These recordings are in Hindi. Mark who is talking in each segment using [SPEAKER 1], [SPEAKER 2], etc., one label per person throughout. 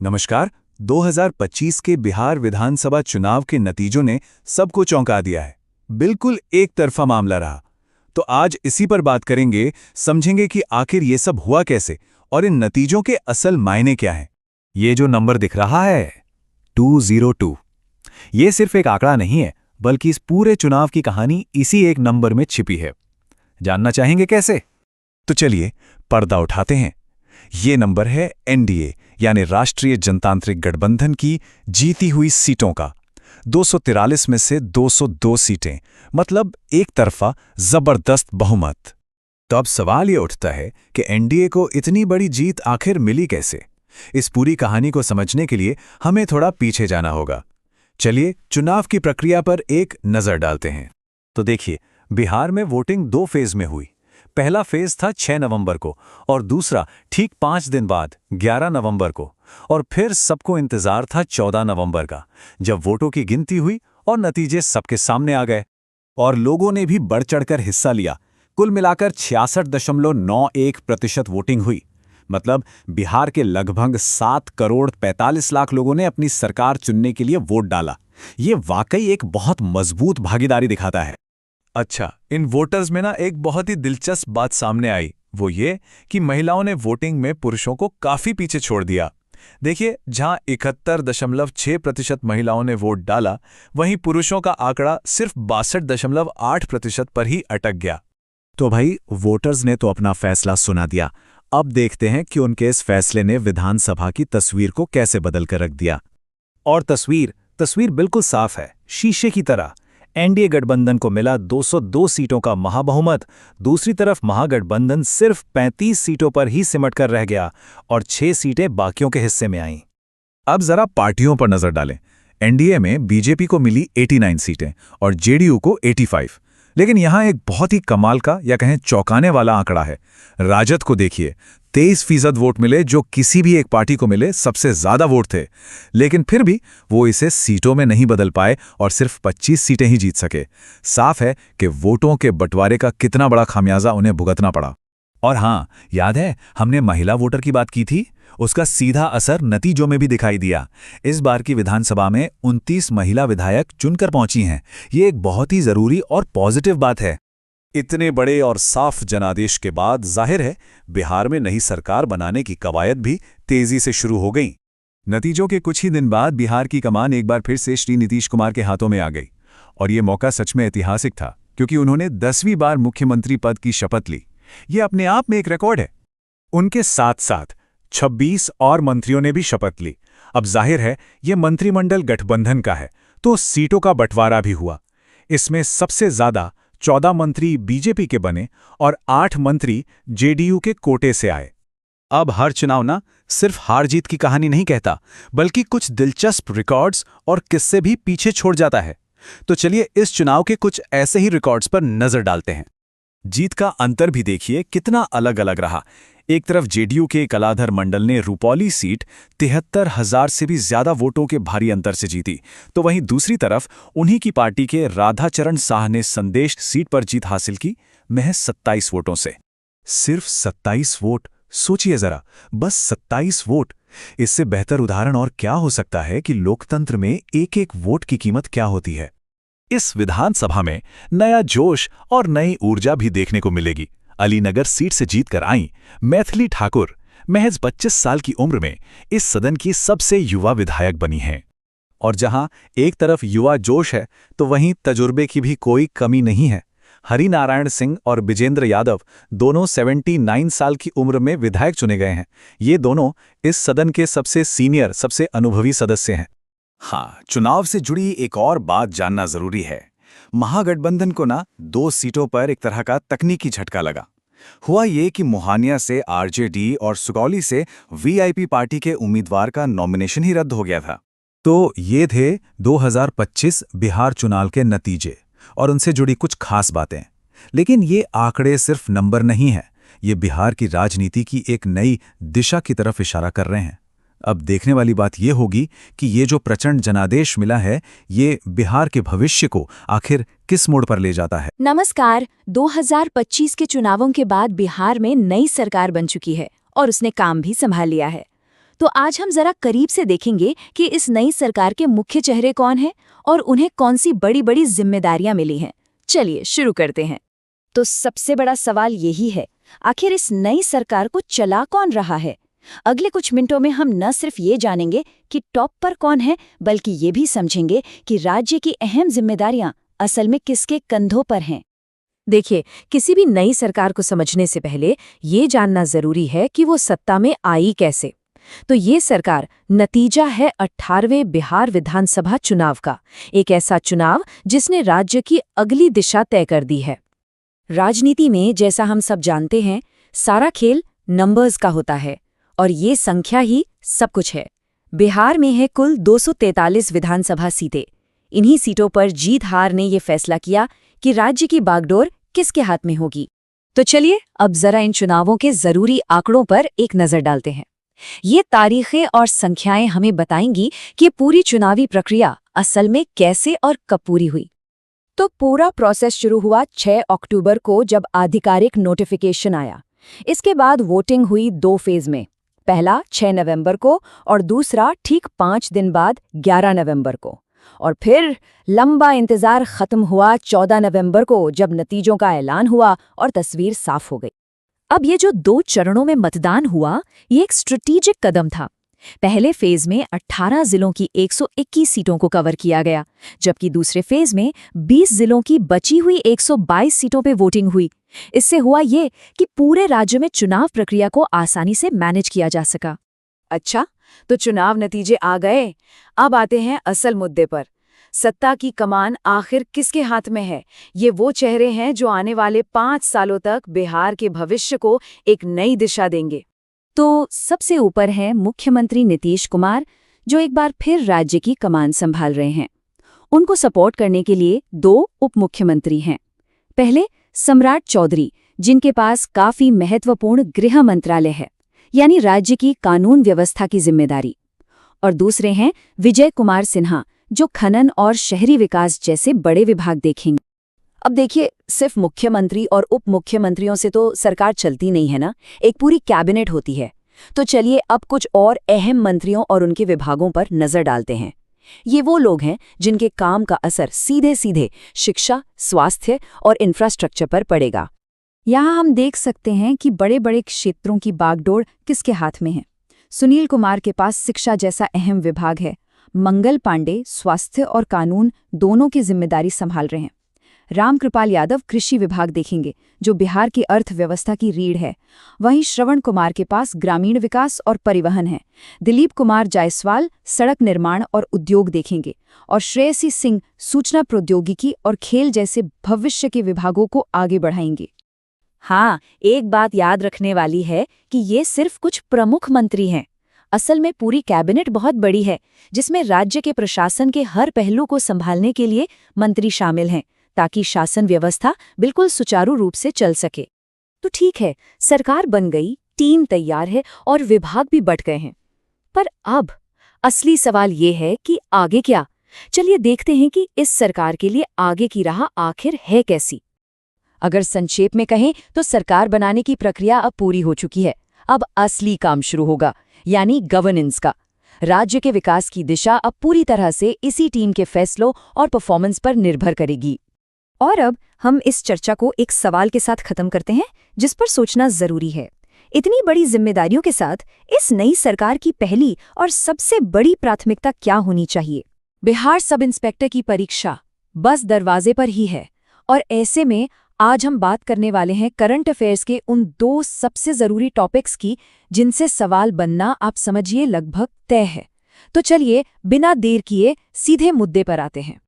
[SPEAKER 1] नमस्कार। 2025 के बिहार विधानसभा चुनाव के नतीजों ने सबको चौंका दिया है। बिल्कुल एक तरफा मामला रहा। तो आज इसी पर बात करेंगे, समझेंगे कि आखिर ये सब हुआ कैसे और इन नतीजों के असल मायने क्या हैं।
[SPEAKER 2] ये जो नंबर दिख रहा है 202, ये सिर्फ एक आंकड़ा नहीं है, बल्कि इस पूरे चुनाव की कहानी इसी एक नंबर में छिपी है। जानना चाहेंगे कैसे?
[SPEAKER 1] तो चलिए पर्दा उठाते हैं। ये नंबर है एनडीए यानी राष्ट्रीय जनतांत्रिक गठबंधन की जीती हुई सीटों का। 243 में से 202 सीटें, मतलब एक तरफा जबरदस्त बहुमत।
[SPEAKER 2] तो अब सवाल ये उठता है कि एनडीए को इतनी बड़ी जीत आखिर मिली कैसे? इस पूरी कहानी को समझने के लिए हमें थोड़ा पीछे जाना होगा। चलिए चुनाव की प्रक्रिया पर एक नजर डालते हैं। तो देखिए, बिहार में वोटिंग 2 फेज में हुई। पहला फेज था 6 नवंबर को और दूसरा ठीक 5 दिन बाद 11 नवंबर को। और फिर सबको इंतजार था 14 नवंबर का, जब वोटों की गिनती हुई और नतीजे सबके सामने आ गए। और लोगों ने भी बढ़ चढ़कर हिस्सा लिया। कुल मिलाकर 66.91% वोटिंग हुई। मतलब बिहार के लगभग 7 करोड़ 45 लाख लोगों ने अपनी सरकार चुनने के लिए वोट डाला। ये वाकई एक बहुत मजबूत भागीदारी दिखाता है।
[SPEAKER 1] अच्छा, इन वोटर्स में ना एक बहुत ही दिलचस्प बात सामने आई, वो ये कि महिलाओं ने वोटिंग में पुरुषों को काफी पीछे छोड़ दिया। देखिए, जहां 71.6% महिलाओं ने वोट डाला, वहीं पुरुषों का आंकड़ा सिर्फ 62.8% पर ही अटक गया।
[SPEAKER 2] तो भाई, वोटर्स ने तो अपना फैसला सुना दिया। अब देखते हैं कि उनके इस फैसले ने विधानसभा की तस्वीर को कैसे बदल कर रख दिया। और तस्वीर बिल्कुल साफ है, शीशे की तरह। एनडीए गठबंधन को मिला 202 सीटों का महाबहुमत। दूसरी तरफ महागठबंधन सिर्फ 35 सीटों पर ही सिमट कर रह गया और 6 सीटें बाकियों के हिस्से में आईं।
[SPEAKER 1] अब जरा पार्टियों पर नजर डालें। एनडीए में बीजेपी को मिली 89 सीटें और जेडीयू को 85। लेकिन यहां एक बहुत ही कमाल का या कहें चौंकाने वाला आंकड़ा है। राजद को देखिए, 23% वोट मिले, जो किसी भी एक पार्टी को मिले सबसे ज्यादा वोट थे। लेकिन फिर भी वो इसे सीटों में नहीं बदल पाए और सिर्फ 25 सीटें ही जीत सके। साफ है कि वोटों के बंटवारे का कितना बड़ा खामियाजा उन्हें भुगतना पड़ा। और हां, याद है हमने महिला वोटर की बात की थी? उसका सीधा असर नतीजों में भी दिखाई दिया। इस बार की विधानसभा में 29 महिला विधायक चुनकर पहुंची हैं। ये एक बहुत ही जरूरी और पॉजिटिव बात है। इतने बड़े और साफ जनादेश के बाद जाहिर है बिहार में नई सरकार बनाने की कवायद भी तेजी से शुरू हो गई। नतीजों के कुछ ही दिन बाद बिहार की कमान एक बार फिर से श्री नीतीश कुमार के हाथों में आ गई। और ये मौका सच में ऐतिहासिक था, क्योंकि उन्होंने 10वीं बार मुख्यमंत्री पद की शपथ ली। ये अपने आप में एक रिकॉर्ड है। उनके साथ साथ 26 और मंत्रियों ने भी शपथ ली। अब जाहिर है ये मंत्रिमंडल गठबंधन का है, तो सीटों का बंटवारा भी हुआ। इसमें सबसे ज्यादा 14 मंत्री बीजेपी के बने और 8 मंत्री जेडीयू के कोटे से आए।
[SPEAKER 2] अब हर चुनाव ना सिर्फ हार जीत की कहानी नहीं कहता, बल्कि कुछ दिलचस्प रिकॉर्ड्स और किस्से भी पीछे छोड़ जाता है। तो चलिए इस चुनाव के कुछ ऐसे ही रिकॉर्ड्स पर नजर डालते हैं। जीत का अंतर भी देखिए कितना अलग अलग रहा। एक तरफ जेडीयू के कलाधर मंडल ने रुपौली सीट 73,000 से भी ज्यादा वोटों के भारी अंतर से जीती, तो वहीं दूसरी तरफ उन्हीं की पार्टी के राधाचरण शाह ने संदेश सीट पर जीत हासिल की, महज 27 वोटों से।
[SPEAKER 1] सिर्फ 27 वोट, सोचिए जरा, बस 27 वोट। इससे बेहतर उदाहरण और क्या हो सकता है कि लोकतंत्र में एक एक वोट की कीमत क्या होती है।
[SPEAKER 2] इस विधानसभा में नया जोश और नई ऊर्जा भी देखने को मिलेगी। अलीनगर सीट से जीतकर आईं मैथिली ठाकुर महज 25 साल की उम्र में इस सदन की सबसे युवा विधायक बनी हैं। और जहां एक तरफ युवा जोश है, तो वहीं तजुर्बे की भी कोई कमी नहीं है। हरिनारायण सिंह और विजेंद्र यादव दोनों 79 साल की उम्र में विधायक चुने गए हैं। ये दोनों इस सदन के सबसे सीनियर, सबसे अनुभवी सदस्य हैं। हाँ, चुनाव से जुड़ी एक और बात जानना जरूरी है। महागठबंधन को ना 2 सीटों पर एक तरह का तकनीकी झटका लगा। हुआ ये कि मोहानिया से आरजेडी और सुगौली से वीआईपी पार्टी के उम्मीदवार का नॉमिनेशन ही रद्द हो गया था।
[SPEAKER 1] तो ये थे 2025 बिहार चुनाव के नतीजे और उनसे जुड़ी कुछ खास बातें। लेकिन ये आंकड़े सिर्फ नंबर नहीं हैं, ये बिहार की राजनीति की एक नई दिशा की तरफ इशारा कर रहे हैं। अब देखने वाली बात यह होगी कि ये जो प्रचंड जनादेश मिला है, ये बिहार के भविष्य को आखिर किस मोड़ पर ले जाता है।
[SPEAKER 3] नमस्कार। 2025 के चुनावों के बाद बिहार में नई सरकार बन चुकी है और उसने काम भी संभाल लिया है। तो आज हम जरा करीब से देखेंगे कि इस नई सरकार के मुख्य चेहरे कौन हैं और उन्हें कौन सी बड़ी बड़ी जिम्मेदारियां मिली हैं। चलिए शुरू करते हैं। तो सबसे बड़ा सवाल यही है, आखिर इस नई सरकार को चला कौन रहा है। अगले कुछ मिनटों में हम न सिर्फ ये जानेंगे कि टॉप पर कौन है, बल्कि ये भी समझेंगे कि राज्य की अहम जिम्मेदारियां असल में किसके कंधों पर हैं।
[SPEAKER 4] देखिए, किसी भी नई सरकार को समझने से पहले ये जानना जरूरी है कि वो सत्ता में आई कैसे। तो ये सरकार नतीजा है 18वें बिहार विधानसभा चुनाव का, एक ऐसा चुनाव जिसने राज्य की अगली दिशा तय कर दी है।
[SPEAKER 3] राजनीति में, जैसा हम सब जानते हैं, सारा खेल नंबर्स का होता है और ये संख्या ही सब कुछ है। बिहार में है कुल 243 विधानसभा सीटें। इन्हीं सीटों पर जीत हार ने ये फैसला किया कि राज्य की बागडोर किसके हाथ में होगी। तो चलिए अब जरा इन चुनावों के जरूरी आंकड़ों पर एक नजर डालते हैं। ये तारीखें और संख्याएं हमें बताएंगी कि पूरी चुनावी प्रक्रिया असल में कैसे और कब पूरी हुई। तो पूरा प्रोसेस शुरू हुआ 6 अक्टूबर को, जब आधिकारिक नोटिफिकेशन आया। इसके बाद वोटिंग हुई 2 फेज में, पहला 6 नवंबर को और दूसरा ठीक 5 दिन बाद 11 नवंबर को। और फिर लंबा इंतजार खत्म हुआ 14 नवंबर को, जब नतीजों का ऐलान हुआ और तस्वीर साफ हो गई। अब ये जो 2 चरणों में मतदान हुआ, ये एक स्ट्रेटेजिक कदम था। पहले फेज में 18 जिलों की 121 सीटों को कवर किया गया, जबकि दूसरे फेज में 20 जिलों की बची हुई 122 सीटों पे वोटिंग हुई। इससे हुआ ये कि पूरे राज्य में चुनाव प्रक्रिया को आसानी से मैनेज किया जा सका। अच्छा, तो चुनाव नतीजे आ गए। अब आते हैं असल मुद्दे पर। सत्ता की कमान आखिर किसके हाथ में है? ये वो चेहरे हैं जो आने वाले 5 सालों तक बिहार के भविष्य को एक नई दिशा देंगे। तो सबसे ऊपर है मुख्यमंत्री नीतीश कुमार, जो एक बार फिर राज्य की कमान संभाल रहे हैं। उनको सपोर्ट करने के लिए 2 उप मुख्यमंत्री हैं। पहले सम्राट चौधरी, जिनके पास काफी महत्वपूर्ण गृह मंत्रालय है, यानी राज्य की कानून व्यवस्था की जिम्मेदारी। और दूसरे हैं विजय कुमार सिन्हा, जो खनन और शहरी विकास जैसे बड़े विभाग देखेंगे। अब देखिए, सिर्फ मुख्यमंत्री और उप मुख्यमंत्रियों से तो सरकार चलती नहीं है ना, एक पूरी कैबिनेट होती है। तो चलिए अब कुछ और अहम मंत्रियों और उनके विभागों पर नजर डालते हैं। ये वो लोग हैं जिनके काम का असर सीधे सीधे शिक्षा, स्वास्थ्य और इंफ्रास्ट्रक्चर पर पड़ेगा। यहाँ हम देख सकते हैं कि बड़े बड़े क्षेत्रों की बागडोर किसके हाथ में है। सुनील कुमार के पास शिक्षा जैसा अहम विभाग है। मंगल पांडे स्वास्थ्य और कानून दोनों की जिम्मेदारी संभाल रहे हैं। रामकृपाल यादव कृषि विभाग देखेंगे, जो बिहार की अर्थव्यवस्था की रीढ़ है। वहीं श्रवण कुमार के पास ग्रामीण विकास और परिवहन है। दिलीप कुमार जायसवाल सड़क निर्माण और उद्योग देखेंगे और श्रेयसी सिंह सूचना प्रौद्योगिकी और खेल जैसे भविष्य के विभागों को आगे बढ़ाएंगे। हाँ, एक बात याद रखने वाली है कि ये सिर्फ कुछ प्रमुख मंत्री हैं। असल में पूरी कैबिनेट बहुत बड़ी है, जिसमें राज्य के प्रशासन के हर पहलू को संभालने के लिए मंत्री शामिल हैं, ताकि शासन व्यवस्था बिल्कुल सुचारू रूप से चल सके। तो ठीक है, सरकार बन गई, टीम तैयार है और विभाग भी बंट गए हैं। पर अब असली सवाल ये है कि आगे क्या? चलिए देखते हैं कि इस सरकार के लिए आगे की राह आखिर है कैसी। अगर संक्षेप में कहें तो सरकार बनाने की प्रक्रिया अब पूरी हो चुकी है। अब असली काम शुरू होगा, यानी गवर्नेंस का। राज्य के विकास की दिशा अब पूरी तरह से इसी टीम के फैसलों और परफॉर्मेंस पर निर्भर करेगी। और अब हम इस चर्चा को एक सवाल के साथ खत्म करते हैं, जिस पर सोचना जरूरी है। इतनी बड़ी जिम्मेदारियों के साथ इस नई सरकार की पहली और सबसे बड़ी प्राथमिकता क्या होनी चाहिए? बिहार सब इंस्पेक्टर की परीक्षा बस दरवाजे पर ही है। और ऐसे में आज हम बात करने वाले हैं करंट अफेयर्स के उन 2 सबसे जरूरी टॉपिक्स की, जिनसे सवाल बनना आप समझिए लगभग तय है। तो चलिए बिना देर किए सीधे मुद्दे पर आते हैं।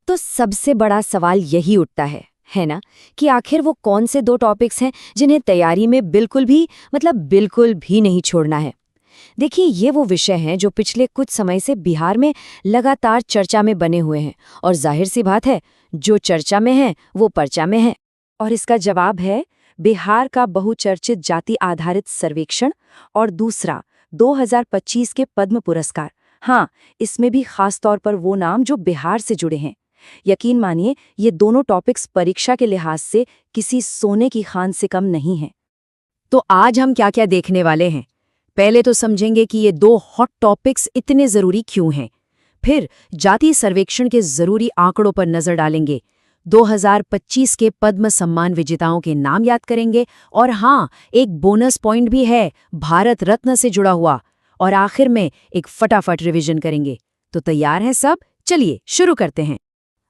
[SPEAKER 3] तो सबसे बड़ा सवाल यही उठता है ना, कि आखिर वो कौन से 2 टॉपिक्स हैं जिन्हें तैयारी में बिल्कुल भी नहीं छोड़ना है। देखिए, ये वो विषय हैं जो पिछले कुछ समय से बिहार में लगातार चर्चा में बने हुए हैं। और जाहिर सी बात है, जो चर्चा में है वो पर्चा में है। और इसका जवाब है बिहार का बहुचर्चित जाति आधारित सर्वेक्षण और दूसरा 2025 के पद्म पुरस्कार। हाँ, इसमें भी खास तौर पर वो नाम जो बिहार से जुड़े हैं। यकीन मानिए, ये दोनों टॉपिक्स परीक्षा के लिहाज से किसी सोने की खान से कम नहीं हैं। तो आज हम क्या क्या देखने वाले हैं?
[SPEAKER 4] पहले तो समझेंगे कि ये दो हॉट टॉपिक्स इतने जरूरी क्यों हैं। फिर जातीय सर्वेक्षण के जरूरी आंकड़ों पर नजर डालेंगे। 2025 के पद्म सम्मान विजेताओं के नाम याद करेंगे और हाँ, एक बोनस पॉइंट भी है भारत रत्न से जुड़ा हुआ। और आखिर में एक फटाफट रिवीजन करेंगे। तो तैयार हैं सब? चलिए शुरू करते हैं।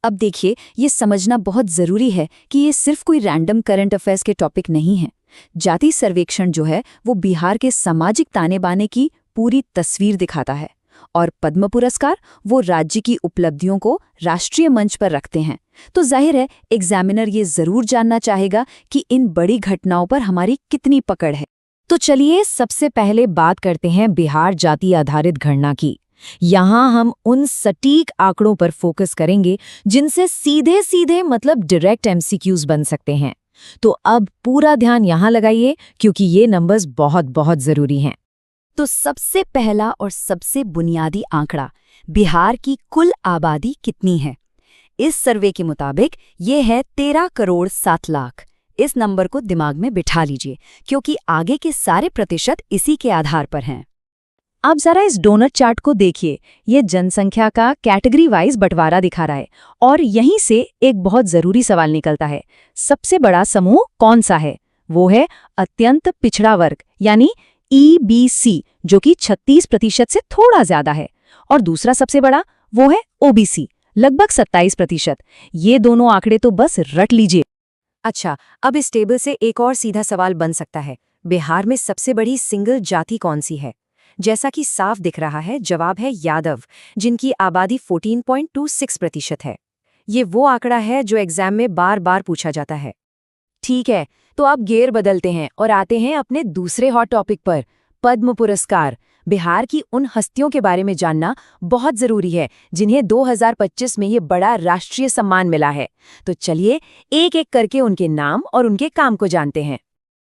[SPEAKER 3] अब देखिए, ये समझना बहुत ज़रूरी है कि ये सिर्फ कोई रैंडम करंट अफेयर्स के टॉपिक नहीं है। जाति सर्वेक्षण जो है वो बिहार के सामाजिक ताने बाने की पूरी तस्वीर दिखाता है, और पद्म पुरस्कार वो राज्य की उपलब्धियों को राष्ट्रीय मंच पर रखते हैं। तो जाहिर है एग्जामिनर ये ज़रूर जानना चाहेगा कि इन बड़ी घटनाओं पर हमारी कितनी पकड़ है।
[SPEAKER 4] तो चलिए सबसे पहले बात करते हैं बिहार जाति आधारित गणना की। यहाँ हम उन सटीक आंकड़ों पर फोकस करेंगे जिनसे सीधे सीधे मतलब डायरेक्ट एमसीक्यूज बन सकते हैं। तो अब पूरा ध्यान यहाँ लगाइए क्योंकि ये नंबर्स बहुत बहुत जरूरी हैं।
[SPEAKER 3] तो सबसे पहला और सबसे बुनियादी आंकड़ा, बिहार की कुल आबादी कितनी है। इस सर्वे के मुताबिक ये है 13 करोड़ 7 लाख। इस नंबर को दिमाग में बिठा लीजिए क्योंकि आगे के सारे प्रतिशत इसी के आधार पर हैं।
[SPEAKER 4] आप जरा इस डोनट चार्ट को देखिए। ये जनसंख्या का कैटेगरी वाइज बंटवारा दिखा रहा है और यहीं से एक बहुत जरूरी सवाल निकलता है। सबसे बड़ा समूह कौन सा है? वो है अत्यंत पिछड़ा वर्ग यानी EBC, जो कि 36% से थोड़ा ज्यादा है। और दूसरा सबसे बड़ा वो है OBC, लगभग 27%। ये दोनों आंकड़े तो बस रट लीजिए।
[SPEAKER 3] अच्छा, अब इस टेबल से एक और सीधा सवाल बन सकता है, बिहार में सबसे बड़ी सिंगल जाति कौन सी है? जैसा कि साफ दिख रहा है, जवाब है यादव, जिनकी आबादी 14.26% है। ये वो आंकड़ा है जो एग्जाम में बार बार पूछा जाता है। ठीक है, तो अब गियर बदलते हैं और आते हैं अपने दूसरे हॉट टॉपिक पर, पद्म पुरस्कार। बिहार की उन हस्तियों के बारे में जानना बहुत जरूरी है जिन्हें 2025 में ये बड़ा राष्ट्रीय सम्मान मिला है। तो चलिए एक एक करके उनके नाम और उनके काम को जानते हैं।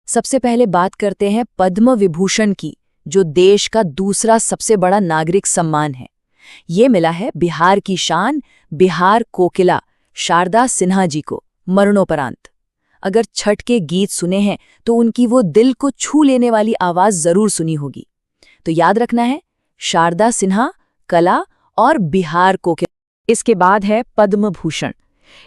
[SPEAKER 3] सबसे पहले बात करते हैं पद्म विभूषण की, जो देश का दूसरा सबसे बड़ा नागरिक सम्मान है। ये मिला है बिहार की शान, बिहार कोकिला शारदा सिन्हा जी को मरणोपरांत। अगर छठ के गीत सुने हैं तो उनकी वो दिल को छू लेने वाली आवाज जरूर सुनी होगी। तो याद रखना है, शारदा सिन्हा, कला और बिहार कोकिला।
[SPEAKER 4] इसके बाद है पद्म भूषण।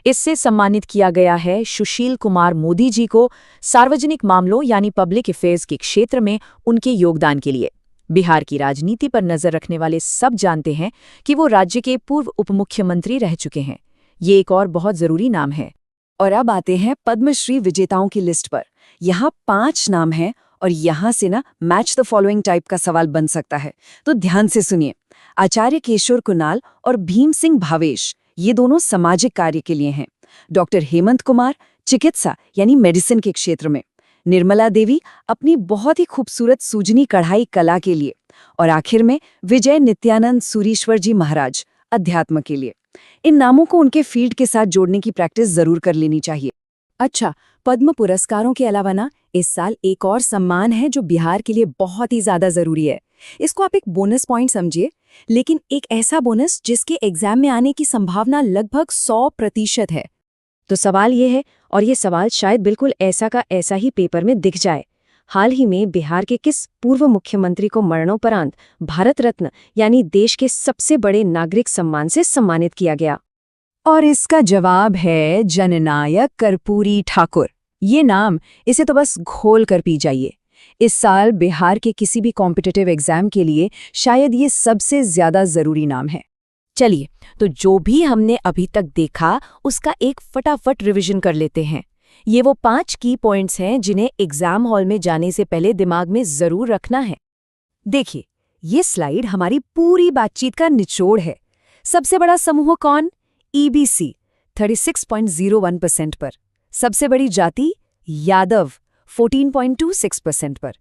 [SPEAKER 4] इससे सम्मानित किया गया है सुशील कुमार मोदी जी को सार्वजनिक मामलों यानी पब्लिक अफेयर्स के क्षेत्र में उनके योगदान के लिए। बिहार की राजनीति पर नजर रखने वाले सब जानते हैं कि वो राज्य के पूर्व उपमुख्यमंत्री रह चुके हैं। ये एक और बहुत जरूरी नाम है।
[SPEAKER 3] और अब आते हैं पद्मश्री विजेताओं की लिस्ट पर। यहाँ 5 नाम हैं और यहाँ से ना मैच द फॉलोइंग टाइप का सवाल बन सकता है, तो ध्यान से सुनिए। आचार्य केशोर कुणाल और भीम सिंह भावेश, ये दोनों सामाजिक कार्य के लिए हैं। डॉक्टर हेमंत कुमार चिकित्सा यानी मेडिसिन के क्षेत्र में। निर्मला देवी अपनी बहुत ही खूबसूरत सूजनी कढ़ाई कला के लिए। और आखिर में विजय नित्यानंद सूरीश्वर जी महाराज अध्यात्म के लिए। इन नामों को उनके फील्ड के साथ जोड़ने की प्रैक्टिस जरूर कर लेनी चाहिए। अच्छा, पद्म पुरस्कारों के अलावा ना इस साल एक और सम्मान है जो बिहार के लिए बहुत ही ज्यादा जरूरी है। इसको आप एक बोनस पॉइंट समझिए, लेकिन एक ऐसा बोनस जिसके एग्जाम में आने की संभावना लगभग 100% है।
[SPEAKER 4] तो सवाल ये है, और ये सवाल शायद बिल्कुल ऐसा का ऐसा ही पेपर में दिख जाए। हाल ही में बिहार के किस पूर्व मुख्यमंत्री को मरणोपरांत भारत रत्न यानी देश के सबसे बड़े नागरिक सम्मान से सम्मानित किया गया?
[SPEAKER 3] और इसका जवाब है जननायक कर्पूरी ठाकुर। ये नाम, इसे तो बस घोल कर पी जाइए। इस साल बिहार के किसी भी कॉम्पिटिटिव एग्जाम के लिए शायद ये सबसे ज्यादा जरूरी नाम है। चलिए, तो जो भी हमने अभी तक देखा उसका एक फटाफट रिवीजन कर लेते हैं। ये वो 5 की पॉइंट्स हैं जिन्हें एग्जाम हॉल में जाने से पहले दिमाग में जरूर रखना है। देखिए, ये स्लाइड हमारी पूरी बातचीत का निचोड़ है। सबसे बड़ा समूह कौन? EBC 36.01% पर। सबसे बड़ी जाति यादव 14.26% पर।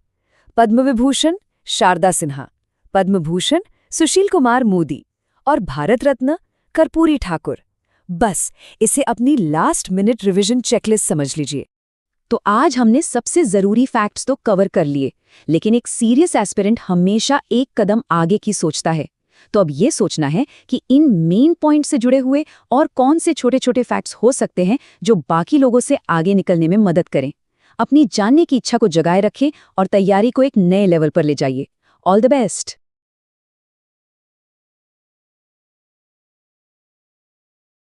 [SPEAKER 3] पद्म विभूषण शारदा सिन्हा, पद्म भूषण सुशील कुमार मोदी और भारत रत्न कर्पूरी ठाकुर। बस इसे अपनी लास्ट मिनट रिवीजन चेकलिस्ट समझ लीजिए। तो आज हमने सबसे जरूरी फैक्ट्स तो कवर कर लिए, लेकिन एक सीरियस एस्पिरेंट हमेशा एक कदम आगे की सोचता है। तो अब ये सोचना है कि इन मेन पॉइंट से जुड़े हुए और कौन से छोटे छोटे फैक्ट्स हो सकते हैं जो बाकी लोगों से आगे निकलने में मदद करें। अपनी जानने की इच्छा को जगाए रखें और तैयारी को एक नए लेवल पर ले जाइए। All the best.